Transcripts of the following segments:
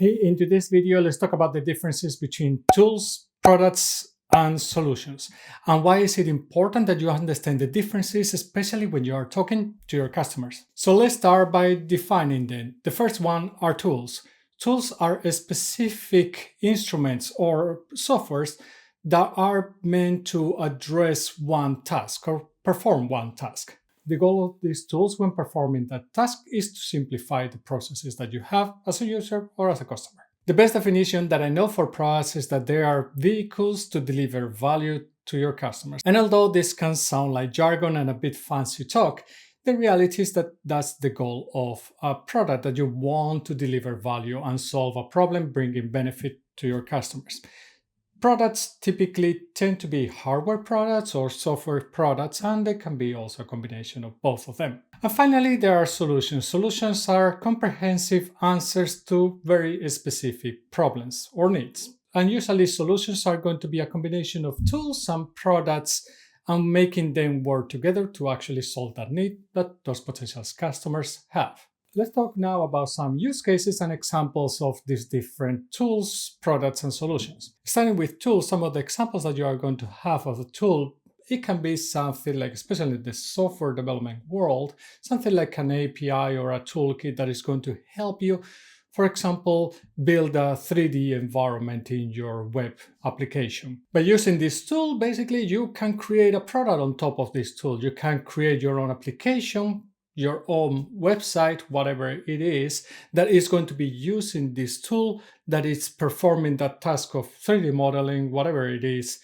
Hey, in today's video, let's talk about the differences between tools, products, and solutions. And why is it important that you understand the differences, especially when you are talking to your customers? So let's start by defining them. The first one are tools. Tools are specific instruments or softwares that are meant to address one task or perform one task. The goal of these tools when performing that task is to simplify the processes that you have as a user or as a customer. The best definition that I know for products is that they are vehicles to deliver value to your customers. And although this can sound like jargon and a bit fancy talk, the reality is that that's the goal of a product, that you want to deliver value and solve a problem, bringing benefit to your customers. Products typically tend to be hardware products or software products, and they can be also a combination of both of them. And finally, there are solutions. Solutions are comprehensive answers to very specific problems or needs. And usually solutions are going to be a combination of tools and products and making them work together to actually solve that need that those potential customers have. Let's talk now about some use cases and examples of these different tools, products, and solutions. Starting with tools, some of the examples that you are going to have of a tool, it can be something like, especially in the software development world, something like an API or a toolkit that is going to help you, for example, build a 3D environment in your web application. By using this tool, basically, you can create a product on top of this tool. You can create your own application, your own website, whatever it is, that is going to be using this tool that is performing that task of 3D modeling, whatever it is,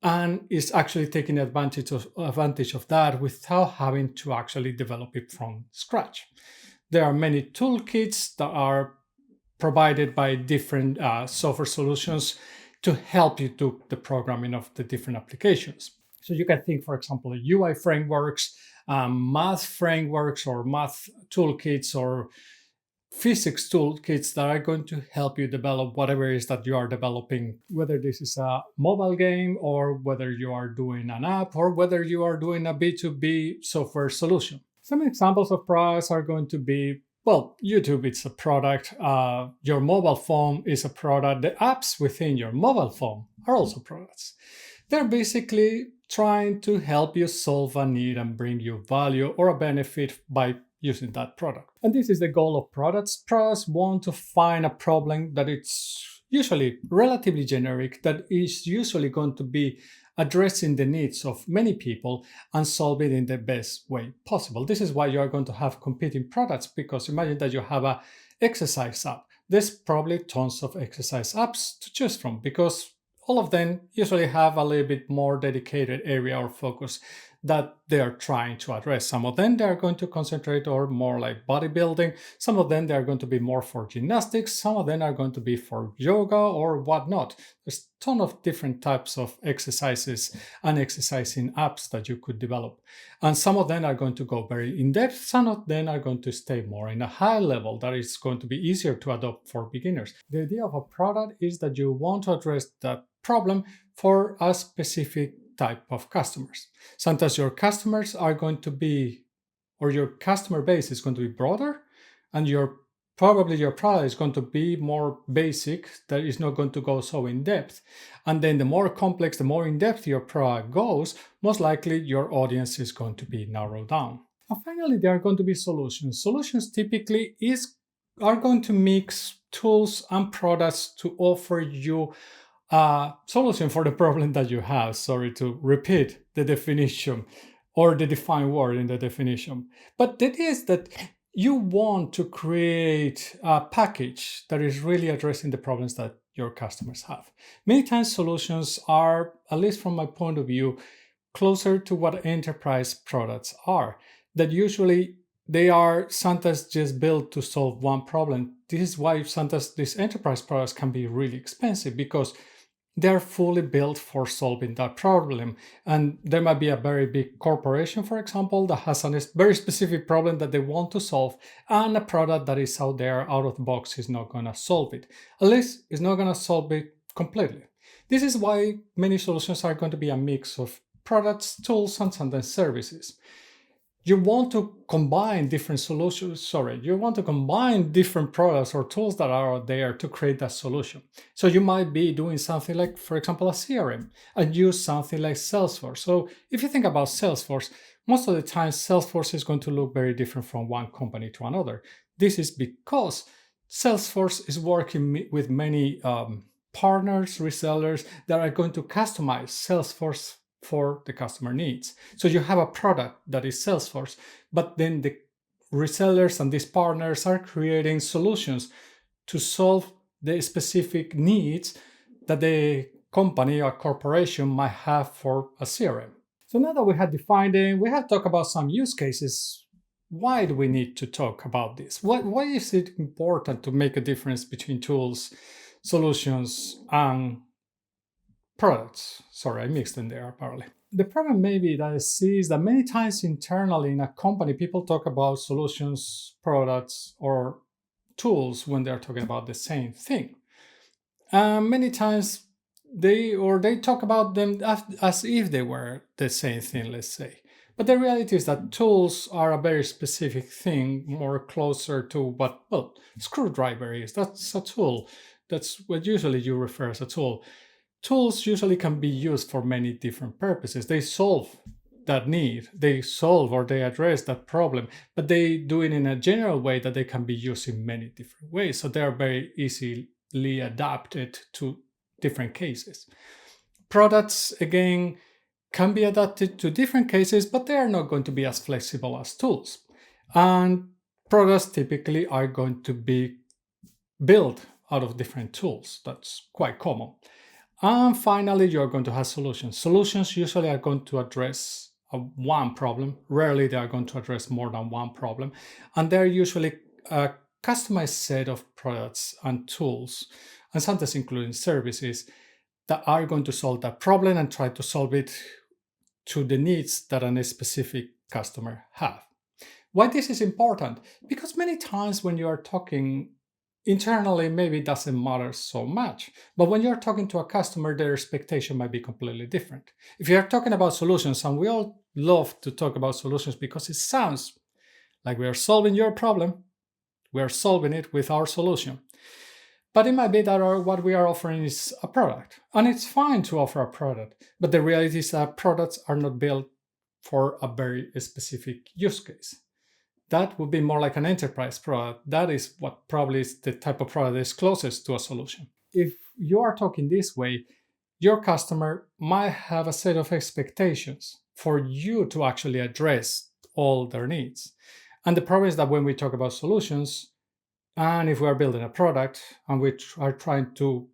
and is actually taking advantage of that without having to actually develop it from scratch. There are many toolkits that are provided by different software solutions to help you do the programming of the different applications. So you can think, for example, of UI frameworks, math frameworks or math toolkits or physics toolkits that are going to help you develop whatever it is that you are developing, whether this is a mobile game or whether you are doing an app or whether you are doing a B2B software solution. Some examples of products are going to be, well, YouTube is a product, your mobile phone is a product, the apps within your mobile phone are also products. They're basically trying to help you solve a need and bring you value or a benefit by using that product. And this is the goal of products. Products want to find a problem that it's usually relatively generic, that is usually going to be addressing the needs of many people and solve it in the best way possible. This is why you are going to have competing products, because imagine that you have an exercise app. There's probably tons of exercise apps to choose from because all of them usually have a little bit more dedicated area or focus that they are trying to address. Some of them they are going to concentrate on more like bodybuilding. Some of them they are going to be more for gymnastics. Some of them are going to be for yoga or whatnot. There's a ton of different types of exercises and exercising apps that you could develop. And some of them are going to go very in-depth. Some of them are going to stay more in a high level that is going to be easier to adopt for beginners. The idea of a product is that you want to address that problem for a specific type of customers. Sometimes your customers are going to be, or your customer base is going to be broader, and your product is going to be more basic, that is not going to go so in depth. And then the more complex, the more in depth your product goes, most likely your audience is going to be narrowed down. And finally, there are going to be solutions. Solutions typically are going to mix tools and products to offer you a solution for the problem that you have. Sorry to repeat the definition or the defined word in the definition. But the idea is that you want to create a package that is really addressing the problems that your customers have. Many times solutions are, at least from my point of view, closer to what enterprise products are. That usually they are sometimes just built to solve one problem. This is why sometimes these enterprise products can be really expensive, because they're fully built for solving that problem. And there might be a very big corporation, for example, that has a very specific problem that they want to solve, and a product that is out there out of the box is not going to solve it. At least it's not going to solve it completely. This is why many solutions are going to be a mix of products, tools, and sometimes services. you want to combine different solutions. Sorry, you want to combine different products or tools that are there to create that solution. So you might be doing something like, for example, a CRM and use something like Salesforce. So if you think about Salesforce, most of the time Salesforce is going to look very different from one company to another. This is because Salesforce is working with many partners, resellers that are going to customize Salesforce for the customer needs. So you have a product that is Salesforce, but then the resellers and these partners are creating solutions to solve the specific needs that the company or corporation might have for a CRM. So now that we have defined it, we have talked about some use cases. Why do we need to talk about this? Why is it important to make a difference between tools, solutions, and products? Sorry, I mixed in there apparently. The problem maybe that I see is that many times internally in a company, people talk about solutions, products, or tools when they're talking about the same thing. Many times they talk about them as if they were the same thing, let's say. But the reality is that tools are a very specific thing, more closer to what, well, screwdriver is. That's a tool. That's what usually you refer as a tool. Tools usually can be used for many different purposes. They solve that need, they solve or they address that problem, but they do it in a general way that they can be used in many different ways. So they are very easily adapted to different cases. Products, again, can be adapted to different cases, but they are not going to be as flexible as tools. And products typically are going to be built out of different tools. That's quite common. And finally, you're going to have solutions. Solutions usually are going to address one problem. Rarely they are going to address more than one problem. And they're usually a customized set of products and tools, and sometimes including services, that are going to solve that problem and try to solve it to the needs that a specific customer have. Why this is important? Because many times when you are talking internally, maybe it doesn't matter so much. But when you're talking to a customer, their expectation might be completely different. If you're talking about solutions, and we all love to talk about solutions because it sounds like we are solving your problem, we are solving it with our solution. But it might be that what we are offering is a product. And it's fine to offer a product. But the reality is that products are not built for a very specific use case. That would be more like an enterprise product. That is what probably is the type of product that is closest to a solution. If you are talking this way, your customer might have a set of expectations for you to actually address all their needs. And the problem is that when we talk about solutions, and if we are building a product and we are trying to,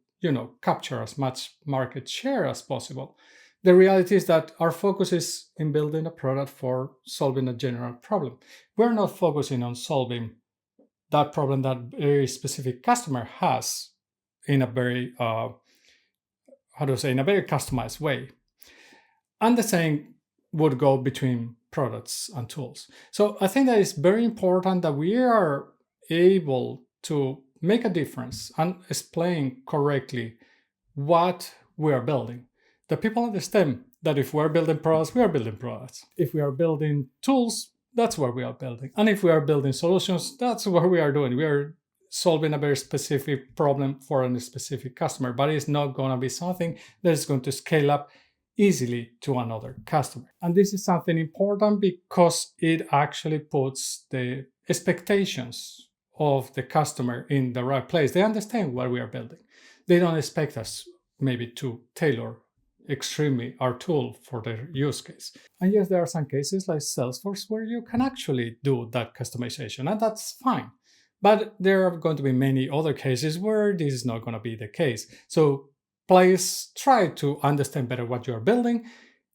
capture as much market share as possible, the reality is that our focus is in building a product for solving a general problem. We're not focusing on solving that problem that a specific customer has in a very, in a very customized way. And the same would go between products and tools. So I think that it's very important that we are able to make a difference and explain correctly what we are building. That people understand that if we're building products, we are building products. If we are building tools, that's what we are building. And if we are building solutions, that's what we are doing. We are solving a very specific problem for a specific customer, but it's not going to be something that is going to scale up easily to another customer. And this is something important because it actually puts the expectations of the customer in the right place. They understand what we are building. They don't expect us maybe to tailor extremely our tool for their use case. And yes, there are some cases like Salesforce where you can actually do that customization, and that's fine. But there are going to be many other cases where this is not going to be the case. So please try to understand better what you're building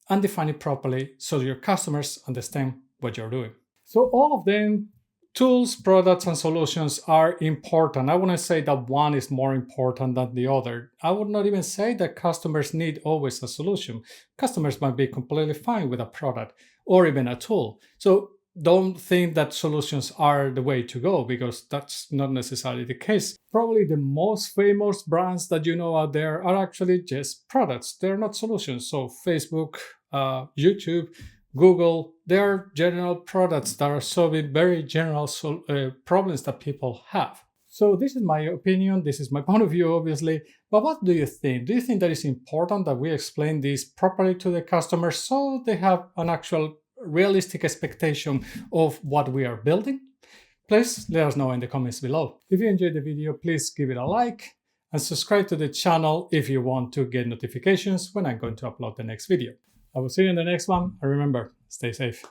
and define it properly so your customers understand what you're doing. So all of them, tools, products, and solutions are important. I wouldn't say that one is more important than the other. I would not even say that customers need always a solution. Customers might be completely fine with a product or even a tool. So don't think that solutions are the way to go, because that's not necessarily the case. Probably the most famous brands that you know out there are actually just products. They're not solutions. So Facebook, YouTube, Google, they are general products that are solving very general problems that people have. So this is my opinion, this is my point of view, obviously, but what do you think? Do you think that it's important that we explain this properly to the customers so they have an actual realistic expectation of what we are building? Please let us know in the comments below. If you enjoyed the video, please give it a like and subscribe to the channel if you want to get notifications when I'm going to upload the next video. I will see you in the next one, and remember, stay safe.